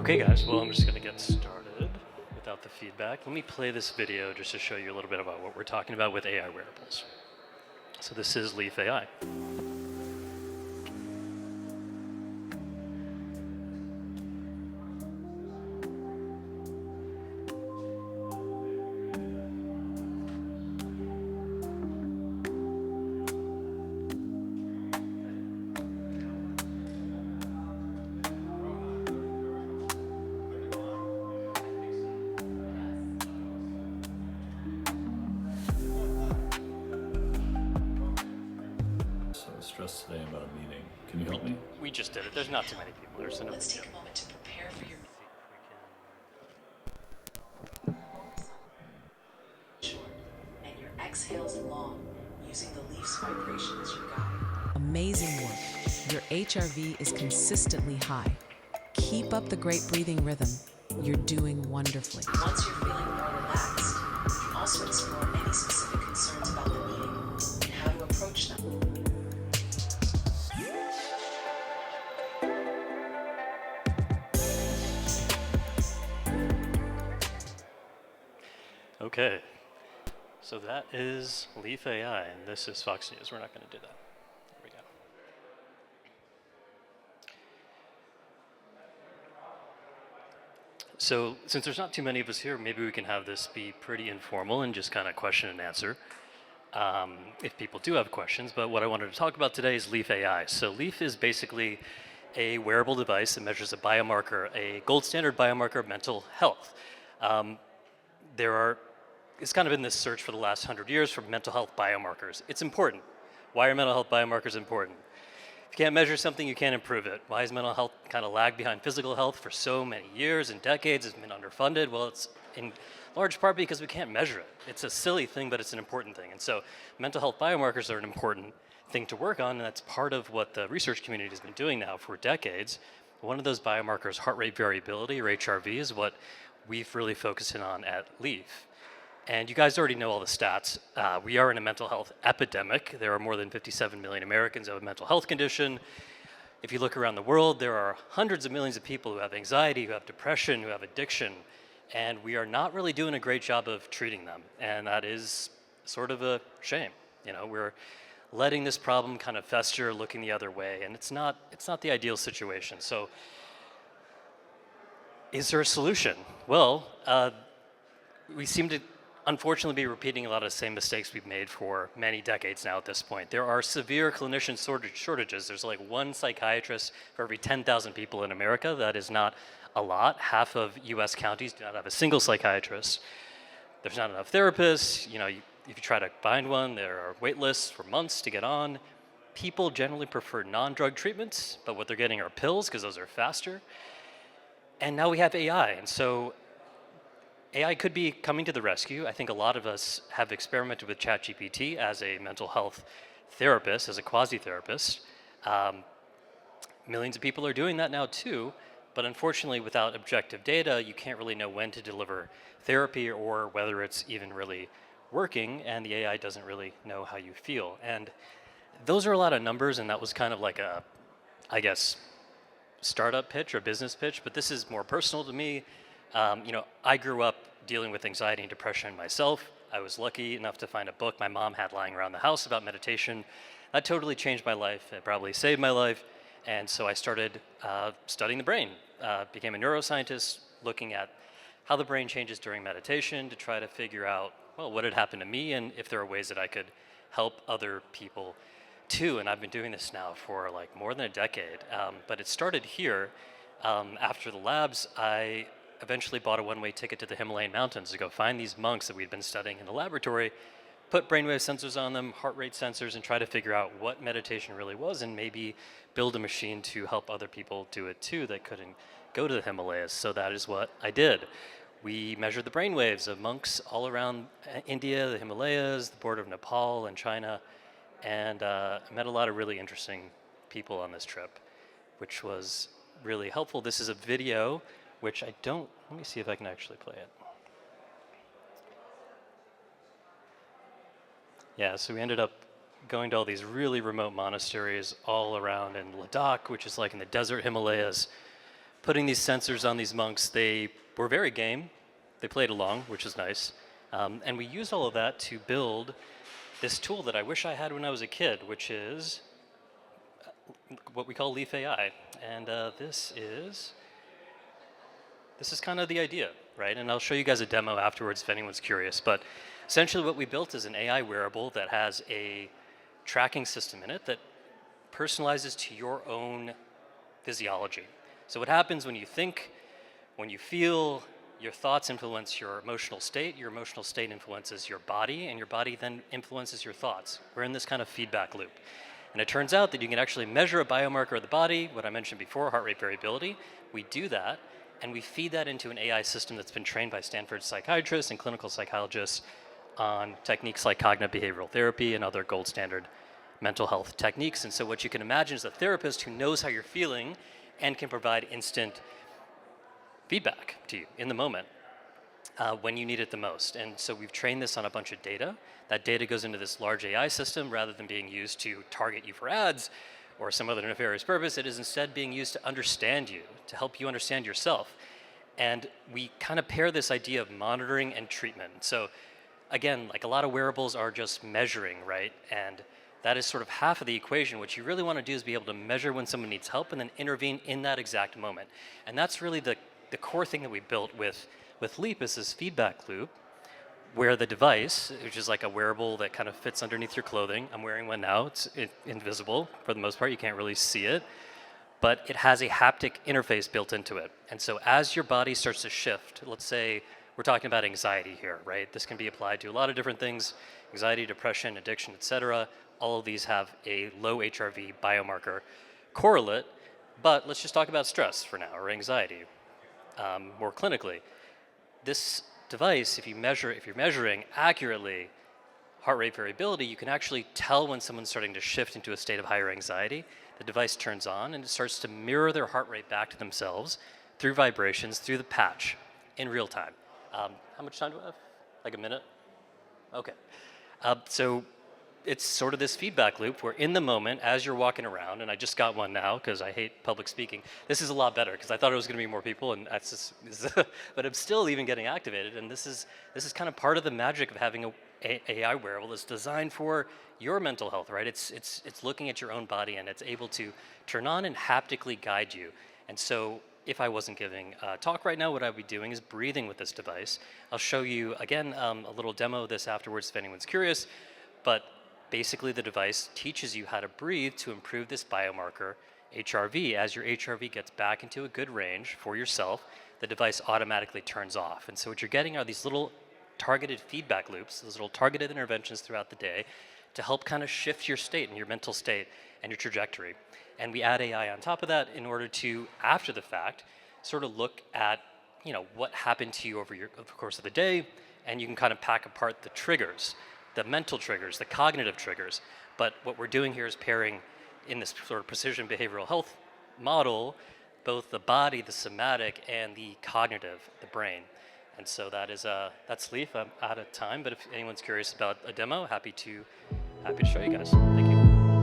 Okay guys, well I'm just going to get started without the feedback. Let me play this video just to show you a little bit about what we're talking about with AI wearables. So this is Lief AI. Stressed today about a meeting. Can you help me? We just did it. There's not too many people. There's enough. Let's take a moment to prepare for your and your exhales long using the Lief's vibration as your guide. Amazing work. Your HRV is consistently high. Keep up the great breathing rhythm. You're doing wonderfully. Once you're feeling more relaxed, you can also explore any specific concerns about the meeting and how to approach them. Okay, so that is Lief AI, and this is Fox News. We're not going to do that. There we go. So since there's not too many of us here, maybe we can have this be pretty informal and just kind of question and answer if people do have questions. But what I wanted to talk about today is Lief AI. So Lief is basically a wearable device that measures a biomarker, a gold standard biomarker of mental health. It's kind of been this search for the last 100 years for mental health biomarkers. It's important. Why are mental health biomarkers important? If you can't measure something, you can't improve it. Why has mental health kind of lagged behind physical health for so many years and decades? It's been underfunded. Well, it's in large part because we can't measure it. It's a silly thing, but it's an important thing. And so mental health biomarkers are an important thing to work on, and that's part of what the research community has been doing now for decades. One of those biomarkers, heart rate variability, or HRV, is what we've really focused in on at Lief. And you guys already know all the stats. We are in a mental health epidemic. There are more than 57 million Americans who have a mental health condition. If you look around the world, there are hundreds of millions of people who have anxiety, who have depression, who have addiction, and we are not really doing a great job of treating them. And that is sort of a shame. You know, we're letting this problem kind of fester, looking the other way, and it's not the ideal situation. So is there a solution? Well, we seem to unfortunately be repeating a lot of the same mistakes we've made for many decades now at this point. There are severe clinician shortages. There's like one psychiatrist for every 10,000 people in America. That is not a lot. Half of US counties do not have a single psychiatrist. There's not enough therapists. You know, if you try to find one, there are wait lists for months to get on. People generally prefer non-drug treatments, but what they're getting are pills because those are faster. And now we have AI, and so AI could be coming to the rescue. I think a lot of us have experimented with ChatGPT as a mental health therapist, as a quasi-therapist. Millions of people are doing that now too, but unfortunately without objective data, you can't really know when to deliver therapy or whether it's even really working, and the AI doesn't really know how you feel. And those are a lot of numbers, and that was kind of like a, I guess, startup pitch or business pitch, but this is more personal to me. I grew up dealing with anxiety and depression myself. I was lucky enough to find a book my mom had lying around the house about meditation. That totally changed my life. It probably saved my life. And so I started studying the brain, became a neuroscientist, looking at how the brain changes during meditation to try to figure out, well, what had happened to me and if there are ways that I could help other people too. And I've been doing this now for like more than a decade. But it started here. After the labs, I eventually bought a one-way ticket to the Himalayan mountains to go find these monks that we'd been studying in the laboratory, put brainwave sensors on them, heart rate sensors, and try to figure out what meditation really was and maybe build a machine to help other people do it too that couldn't go to the Himalayas. So that is what I did. We measured the brainwaves of monks all around India, the Himalayas, the border of Nepal and China, and met a lot of really interesting people on this trip, which was really helpful. This is a video which I don't, let me see if I can actually play it. Yeah, so we ended up going to all these really remote monasteries all around in Ladakh, which is like in the desert Himalayas, putting these sensors on these monks, they were very game. They played along, which is nice. And we used all of that to build this tool that I wish I had when I was a kid, which is what we call Lief AI. And this is kind of the idea, right? And I'll show you guys a demo afterwards if anyone's curious. But essentially what we built is an AI wearable that has a tracking system in it that personalizes to your own physiology. So what happens when you think, when you feel, your thoughts influence your emotional state influences your body, and your body then influences your thoughts. We're in this kind of feedback loop. And it turns out that you can actually measure a biomarker of the body, what I mentioned before, heart rate variability. We do that, and we feed that into an AI system that's been trained by Stanford psychiatrists and clinical psychologists on techniques like cognitive behavioral therapy and other gold standard mental health techniques. And so what you can imagine is a therapist who knows how you're feeling and can provide instant feedback to you in the moment when you need it the most. And so we've trained this on a bunch of data. That data goes into this large AI system rather than being used to target you for ads or some other nefarious purpose. It is instead being used to understand you, to help you understand yourself. And we kind of pair this idea of monitoring and treatment. So again, like a lot of wearables are just measuring, right? And that is sort of half of the equation. What you really want to do is be able to measure when someone needs help and then intervene in that exact moment. And that's really the core thing that we built with Leap is this feedback loop where the device, which is like a wearable that kind of fits underneath your clothing. I'm wearing one now. It's invisible for the most part. You can't really see it. But it has a haptic interface built into it. And so as your body starts to shift, let's say we're talking about anxiety here, right? This can be applied to a lot of different things, anxiety, depression, addiction, etc. All of these have a low HRV biomarker correlate. But let's just talk about stress for now, or anxiety. More clinically, this device, if you're measuring accurately heart rate variability, you can actually tell when someone's starting to shift into a state of higher anxiety. The device turns on and it starts to mirror their heart rate back to themselves through vibrations, through the patch in real time. How much time do I have? Like a minute? Okay. So it's sort of this feedback loop where in the moment, as you're walking around, and I just got one now because I hate public speaking. This is a lot better because I thought it was going to be more people, and that's just, but I'm still even getting activated. And this is kind of part of the magic of having a AI wearable that's designed for your mental health, right? It's looking at your own body and it's able to turn on and haptically guide you. And so if I wasn't giving a talk right now, what I'd be doing is breathing with this device. I'll show you again a little demo of this afterwards if anyone's curious, but basically, the device teaches you how to breathe to improve this biomarker, HRV. As your HRV gets back into a good range for yourself, the device automatically turns off. And so what you're getting are these little targeted feedback loops, those little targeted interventions throughout the day to help kind of shift your state and your mental state and your trajectory. And we add AI on top of that in order to, after the fact, sort of look at what happened to you over the course of the day, and you can kind of pack apart the triggers, the mental triggers, the cognitive triggers. But what we're doing here is pairing in this sort of precision behavioral health model, both the body, the somatic, and the cognitive, the brain. And so that's Leaf. I'm out of time, but if anyone's curious about a demo, happy to show you guys. Thank you.